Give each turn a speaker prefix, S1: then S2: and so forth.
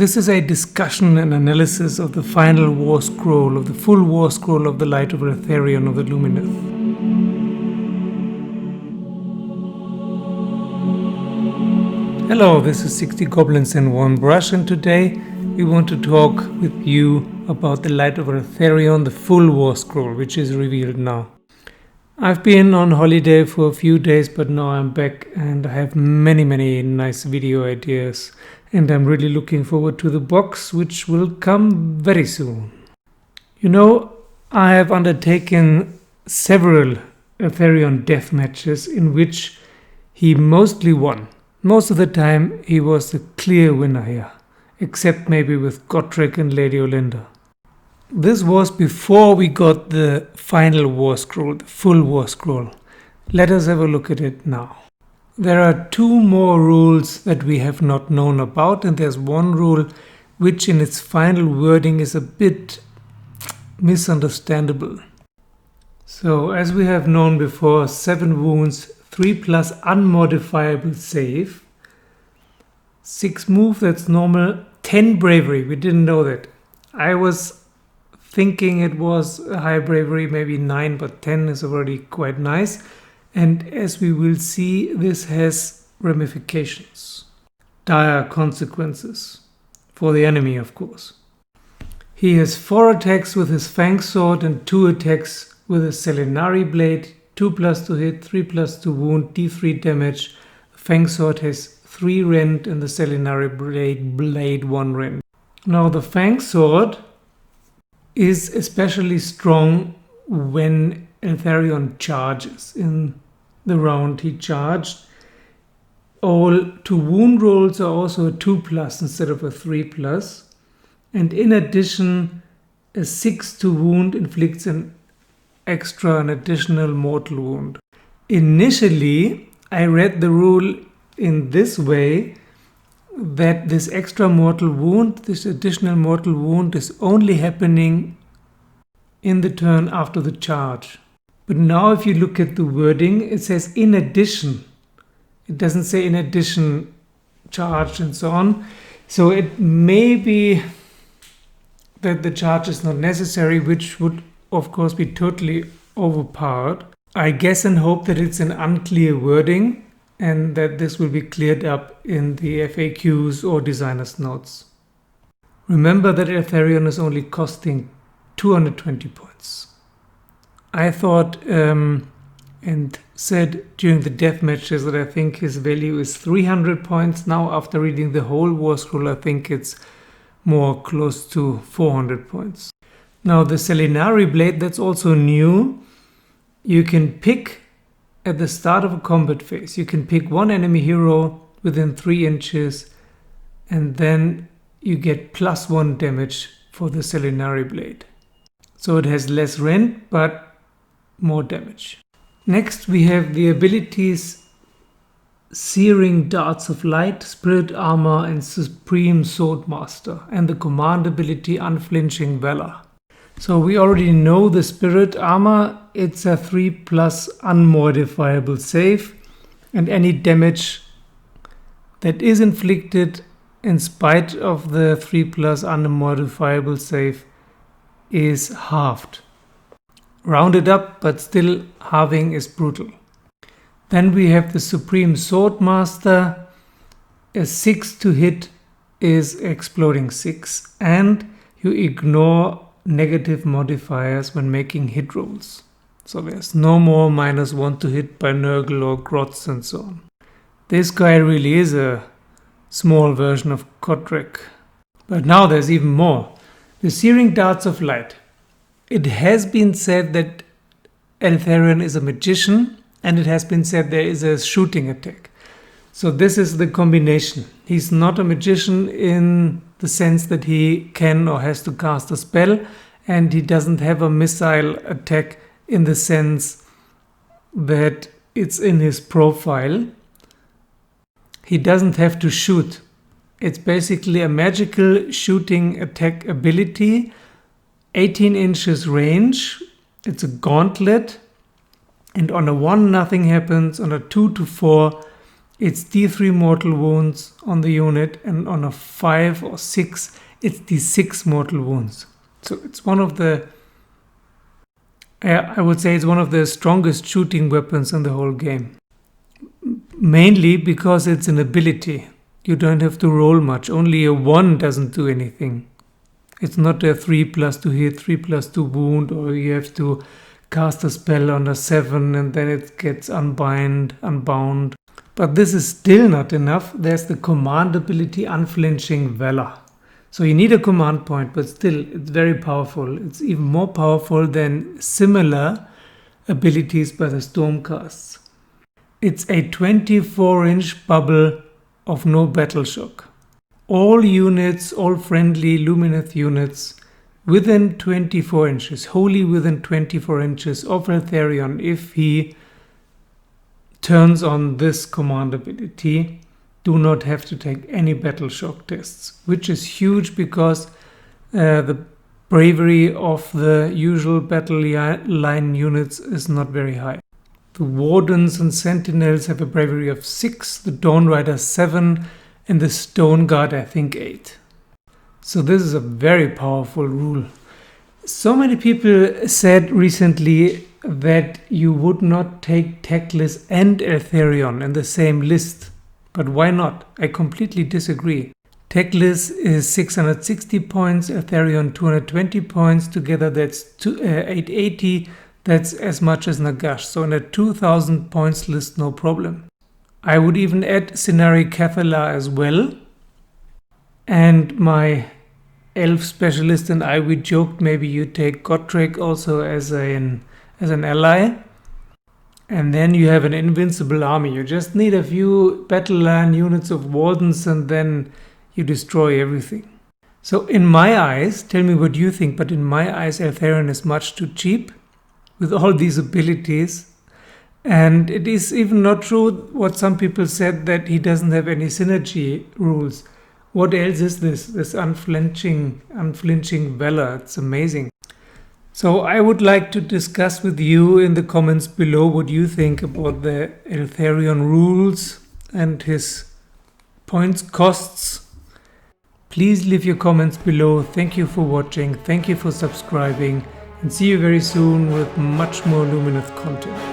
S1: This is a discussion and analysis of the final war scroll, of the full war scroll of the Light of Eltharion of the Lumineth. Hello, this is 60 Goblins and One Brush, and today we want to talk with you about the Light of Eltharion, the full war scroll, which is revealed now. I've been on holiday for a few days, but now I'm back and I have many nice video ideas, and I'm really looking forward to the box, which will come very soon. You know, I have undertaken several Eltharion death matches in which he mostly won. Most of the time he was the clear winner here, except maybe with Gotrek and Lady Olinda. This was before we got the final war scroll, the full war scroll. Let us have a look at it now. There are two more rules that we have not known about, and there's one rule which in its final wording is a bit misunderstandable. So, as we have known before, 7 wounds, 3+ unmodifiable save, 6 move, that's normal, 10 bravery, we didn't know that. I was thinking it was a high bravery, maybe 9, but 10 is already quite nice. And as we will see, this has ramifications, dire consequences for the enemy, of course. He has 4 attacks with his fang sword and 2 attacks with his Selenari blade, 2+ to hit, 3+ to wound, d3 damage. The fang sword has 3 rend and the Selenari blade 1 rend. Now the fang sword is especially strong when Eltharion charges. In the round he charged, all 2 wound rolls are also a 2+ instead of a 3+, and in addition a 6 to wound inflicts an additional mortal wound. Initially I read the rule in this way, that this extra mortal wound, this additional mortal wound, is only happening in the turn after the charge. But now if you look at the wording, it says in addition. It doesn't say in addition charge and so on. So it may be that the charge is not necessary, which would of course be totally overpowered. I guess and hope that it's an unclear wording, and that this will be cleared up in the FAQs or designer's notes. Remember that Eltharion is only costing 220 points. I thought and said during the death matches that I think his value is 300 points. Now after reading the whole war scroll, I think it's more close to 400 points. Now the Selenari blade, that's also new. You can pick at the start of a combat phase, you can pick one enemy hero within 3 inches, and then you get +1 damage for the Selenari blade. So it has less rend, but more damage. Next we have the abilities Searing Darts of Light, Spirit Armor and Supreme Swordmaster, and the command ability Unflinching Valor. So we already know the Spirit Armor, it's a 3+ unmodifiable save, and any damage that is inflicted in spite of the 3+ unmodifiable save is halved. Rounded up, but still halving is brutal. Then we have the Supreme Swordmaster, a 6 to hit is exploding 6, and you ignore negative modifiers when making hit rolls. So there's no more -1 to hit by Nurgle or Grots and so on. This guy really is a small version of Gotrek. But now there's even more. The Searing Darts of Light. It has been said that Eltharion is a magician, and it has been said there is a shooting attack. So this is the combination. He's not a magician in the sense that he can or has to cast a spell, and he doesn't have a missile attack in the sense that it's in his profile. He doesn't have to shoot. It's basically a magical shooting attack ability, 18 inches range. It's a gauntlet, and on a 1 nothing happens, on a 2 to 4 it's D3 mortal wounds on the unit, and on a 5 or 6, it's D6 mortal wounds. So it's one of the, I would say it's one of the strongest shooting weapons in the whole game. Mainly because it's an ability. You don't have to roll much. Only a 1 doesn't do anything. It's not a 3+2 hit, 3+2 wound, or you have to cast a spell on a 7 and then it gets unbound. But this is still not enough. There's the command ability Unflinching Valor. So you need a command point, but still it's very powerful. It's even more powerful than similar abilities by the Stormcasts. It's a 24-inch bubble of no battle shock. All units, all friendly Lumineth units within 24 inches, wholly within 24 inches of Eltharion, if he turns on this command ability, do not have to take any battle shock tests, which is huge because the bravery of the usual battle line units is not very high. The Wardens and Sentinels have a bravery of 6, the Dawn Rider 7, and the Stone Guard I think 8. So this is a very powerful rule. So many people said recently that you would not take Teclis and Eltharion in the same list. But why not? I completely disagree. Teclis is 660 points, Eltharion 220 points, together that's 880. That's as much as Nagash, so in a 2000 points list, no problem. I would even add Cenari Cathala as well. And my elf specialist and I, we joked maybe you take Gotrek also as an ally. And then you have an invincible army. You just need a few battle line units of Wardens and then you destroy everything. So in my eyes, tell me what you think, but in my eyes Eltharion is much too cheap with all these abilities. And it is even not true what some people said, that he doesn't have any synergy rules. What else is this? This unflinching valor. It's amazing. So I would like to discuss with you in the comments below what you think about the Eltharion rules and his points costs. Please leave your comments below. Thank you for watching. Thank you for subscribing. And see you very soon with much more Lumineth content.